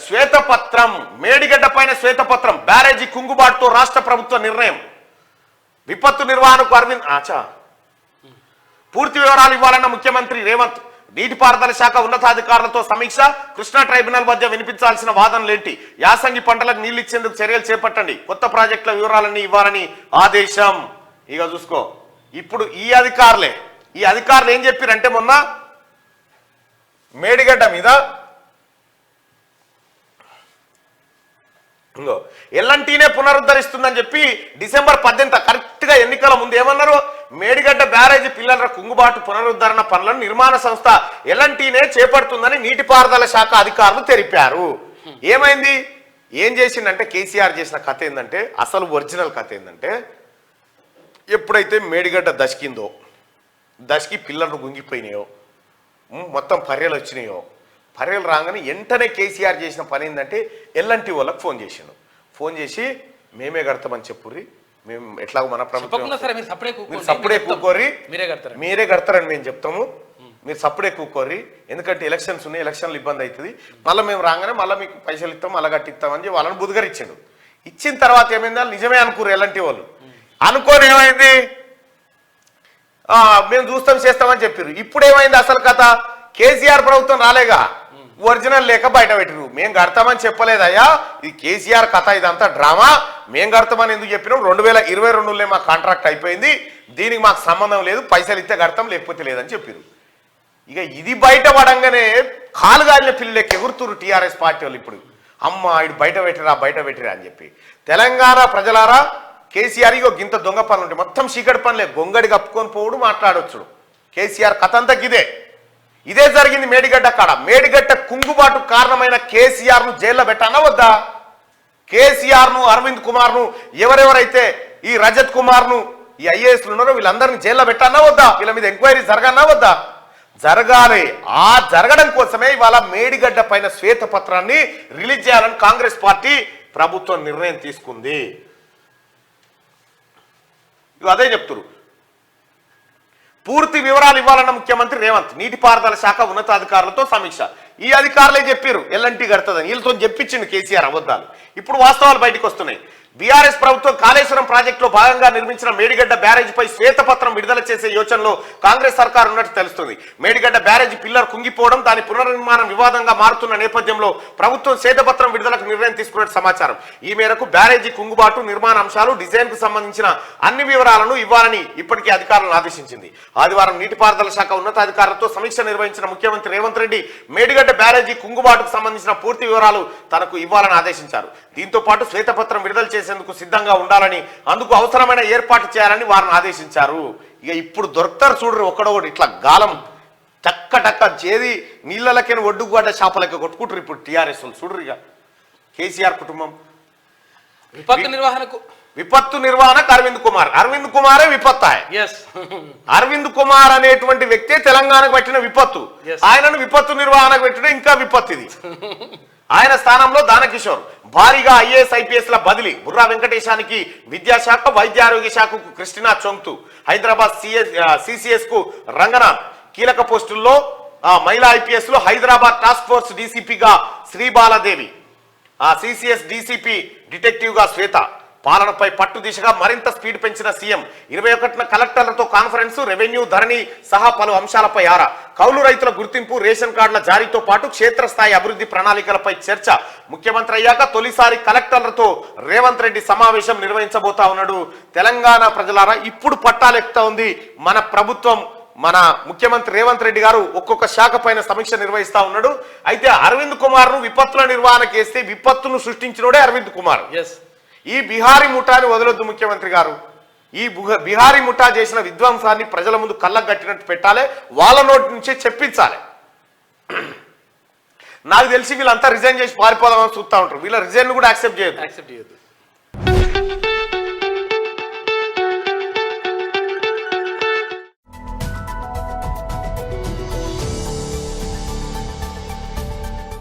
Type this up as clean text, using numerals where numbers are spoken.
శ్వేతపత్రం, మేడిగడ్డ పైన శ్వేతపత్రం, బ్యారేజీ కుంగుబాటుతో రాష్ట్ర ప్రభుత్వ నిర్ణయం, విపత్తు నిర్వహణకు అరవింద్ పూర్తి వివరాలు ఇవ్వాలన్న ముఖ్యమంత్రి రేవంత్, నీటిపారుదల శాఖ ఉన్నతాధికారులతో సమీక్ష, కృష్ణా ట్రైబ్యునల్ మధ్య వినిపించాల్సిన వాదనలేంటి, యాసంగి పంటలకు నీళ్లు ఇచ్చేందుకు చర్యలు చేపట్టండి, కొత్త ప్రాజెక్టుల వివరాలన్నీ ఇవ్వాలని ఆదేశం. ఇక చూసుకో, ఇప్పుడు ఈ అధికారులు ఏం చెప్పారంటే మొన్న మేడిగడ్డ మీద ఎల్ఎన్టీనే పునరుద్ధరిస్తుందని చెప్పి డిసెంబర్ 18 కరెక్ట్ గా ఎన్నికల ముందు ఏమన్నారు, మేడిగడ్డ బ్యారేజీ పిల్లల కుంగుబాటు పునరుద్ధరణ పనులను నిర్మాణ సంస్థ ఎల్ఎన్టీనే చేపడుతుందని నీటిపారుదల శాఖ అధికారులు తెలిపారు. ఏమైంది, ఏం చేసిందంటే కేసీఆర్ చేసిన కథ ఏంటంటే, అసలు ఒరిజినల్ కథ ఏంటంటే, ఎప్పుడైతే మేడిగడ్డ దశకి పిల్లలు గుంగిపోయినాయో, మొత్తం పర్యలు వచ్చినాయో, పర్యలు రాగానే వెంటనే కేసీఆర్ చేసిన పని ఏంటంటే ఎల్ఎన్టీ వాళ్ళకి ఫోన్ చేసి మేమే కడతామని చెప్పుర్రి, మేము ఎట్లాగో మన ప్రభుత్వం సప్పుడే కూకోర్రి, మీరే కడతారని మేము చెప్తాము, మీరు సప్పుడే కూకోర్రి, ఎందుకంటే ఎలక్షన్స్ ఉన్నాయి, ఎలక్షన్లు ఇబ్బంది అవుతుంది, మళ్ళీ మేము రాగానే మళ్ళీ మీకు పైసలు ఇస్తాం, మళ్ళీ కట్టిస్తామని చెప్పి వాళ్ళని బుధగరిచ్చాడు. ఇచ్చిన తర్వాత ఏమైందా, నిజమే అనుకోరు ఎల్ఎన్టీ వాళ్ళు, అనుకోని ఏమైంది, మేము చూస్తాం చేస్తామని చెప్పారు. ఇప్పుడు ఏమైంది అసలు కథ, కేసీఆర్ ప్రభుత్వం రాలేగా, ఒరిజినల్ లేక బయట పెట్టిరు, మేము కడతామని చెప్పలేదయ్యా, ఇది కేసీఆర్ కథ, ఇదంతా డ్రామా, మేము కడతామని ఎందుకు చెప్పినాం, 2022లో మా కాంట్రాక్ట్ అయిపోయింది, దీనికి మాకు సంబంధం లేదు, పైసలు ఇస్తే కడతాం లేకపోతే లేదని చెప్పారు. ఇక ఇది బయట పడంగానే కాలుగాలిన పిల్లలకి ఎగురుతురు టీఆర్ఎస్ పార్టీ వాళ్ళు. ఇప్పుడు అమ్మ ఇటు బయట పెట్టిరా అని చెప్పి. తెలంగాణ ప్రజలారా, కేసీఆర్ ఇగో గింత దొంగ పనులు ఉంటాయి, మొత్తం చీకటి పనులే, గొంగడి కప్పుకొని పోవడు, మాట్లాడవచ్చు. కేసీఆర్ కథ అంతా ఇదే జరిగింది మేడిగడ్డ కాడ. మేడిగడ్డ కుంగుబాటు కారణమైన కేసీఆర్ను జైల్లో పెట్టానా వద్దా, కేసీఆర్ను, అరవింద్ కుమార్ను, ఎవరెవరైతే ఈ రజత్ కుమార్ను, ఈ ఐఏఎస్లు ఉన్నారో వీళ్ళందరినీ జైల్లో పెట్టానా వద్దా, వీళ్ళ మీద ఎంక్వైరీ జరగానా వద్దా, జరగాలి. ఆ జరగడం కోసమే ఇవాళ మేడిగడ్డ పైన శ్వేతపత్రాన్ని రిలీజ్ చేయాలని కాంగ్రెస్ పార్టీ ప్రభుత్వం నిర్ణయం తీసుకుంది. అదే చెప్తున్నారు. పూర్తి వివరాలు ఇవ్వాలన్న ముఖ్యమంత్రి రేవంత్, నీటిపారుదల శాఖ ఉన్నతాధికారులతో సమీక్ష. ఈ అధికారులే చెప్పారు ఎల్ఎన్టీ కడుతుందని, వీళ్ళతో చెప్పించింది కేసీఆర్ అబద్ధాలు. ఇప్పుడు వాస్తవాలు బయటకు వస్తున్నాయి. బీఆర్ఎస్ ప్రభుత్వం కాళేశ్వరం ప్రాజెక్టులో భాగంగా నిర్మించిన మేడిగడ్డ బ్యారేజీపై శ్వేతపత్రం విడుదల చేసే యోచనలో కాంగ్రెస్ సర్కార్ ఉన్నట్టు తెలుస్తుంది. మేడిగడ్డ బ్యారేజీ పిల్లర్ కుంగిపోవడం, దాని పునర్నిర్మాణం వివాదంగా మారుతున్న నేపథ్యంలో ప్రభుత్వం శ్వేతపత్రం విడుదలకు నిర్ణయం తీసుకున్నట్టు సమాచారం. ఈ మేరకు బ్యారేజీ కుంగుబాటు, నిర్మాణ అంశాలు, డిజైన్ కు సంబంధించిన అన్ని వివరాలను ఇవ్వాలని ఇప్పటికే అధికారులను ఆదేశించింది. ఆదివారం నీటిపారుదల శాఖ ఉన్నతాధికారులతో సమీక్ష నిర్వహించిన ముఖ్యమంత్రి రేవంత్ రెడ్డి మేడిగడ్డ బ్యారేజీ కుంగుబాటుకు సంబంధించిన పూర్తి వివరాలు తనకు ఇవ్వాలని ఆదేశించారు. దీంతో పాటు శ్వేతపత్రం విడుదల చేసేందుకు సిద్ధంగా ఉండాలని, అందుకు అవసరమైన ఏర్పాటు చేయాలని వారిని ఆదేశించారు. ఇక ఇప్పుడు దొరుకుతారు చూడరు ఒకడొకటి, ఇట్లా గాలం టక్క చేది నీళ్ళలకైనా ఒడ్డుకు పడ్డ చేపలకి కొట్టుకుంటారు ఇప్పుడు టీఆర్ఎస్ వాళ్ళు చూడరు. ఇక కేసీఆర్ కుటుంబం విపత్తు నిర్వహణకు అరవింద్ కుమారే విపత్తాయ్. అరవింద్ కుమార్ అనేటువంటి వ్యక్తే తెలంగాణకు పెట్టిన విపత్తు, ఆయనను విపత్తు నిర్వహణకు పెట్టిన ఇంకా విపత్తు ఇది. ఆయన స్థానంలో దానకిషోర్, భారీగా ఐఏఎస్ ఐపీఎస్ల బదిలీ, బుర్రా వెంకటేశానికి విద్యాశాఖ, వైద్య ఆరోగ్య శాఖకు క్రిస్టినా చొంగ్తు, హైదరాబాద్ సిసిఎస్ కు రంగనాథ్, కీలక పోస్టుల్లో మహిళా ఐపీఎస్ లో Hyderabad task force డీసీపీగా శ్రీబాలాదేవి, CCS DCP detective గా శ్వేత. పాలనపై పట్టు దిశగా మరింత స్పీడ్ పెంచిన సీఎం 21న కలెక్టర్లతో కాన్ఫరెన్స్, రెవెన్యూ, ధరణి సహా పలు అంశాలపై ఆరా. కౌలు రైతుల గుర్తింపు, రేషన్ కార్డుల జారీతో పాటు క్షేత్రస్థాయి అభివృద్ధి ప్రణాళికలపై చర్చ. ముఖ్యమంత్రి అయ్యాక తొలిసారి కలెక్టర్లతో రేవంత్ రెడ్డి సమావేశం నిర్వహించబోతా ఉన్నాడు. తెలంగాణ ప్రజలారా, ఇప్పుడు పట్టాలెక్కుతా ఉంది మన ప్రభుత్వం. మన ముఖ్యమంత్రి రేవంత్ రెడ్డి గారు ఒక్కొక్క శాఖ పైన సమీక్ష నిర్వహిస్తా ఉన్నాడు. అయితే అరవింద్ కుమార్ ను విపత్తుల నిర్వహణకు వేస్తే విపత్తును సృష్టించినోడే అరవింద్ కుమార్. ఈ బిహారీ ముఠాని వదలొద్దు ముఖ్యమంత్రి గారు. ఈ బిహారీ ముఠా చేసిన విధ్వంసాన్ని ప్రజల ముందు కళ్ళకు కట్టినట్టు పెట్టాలి, వాళ్ళ నోటి నుంచే చెప్పించాలి. నాకు తెలిసి వీళ్ళంతా రిజైన్ చేసి పారిపోదామని చూస్తూ ఉంటారు. వీళ్ళ రిజైన్ కూడా యాక్సెప్ట్ చేయొద్దు.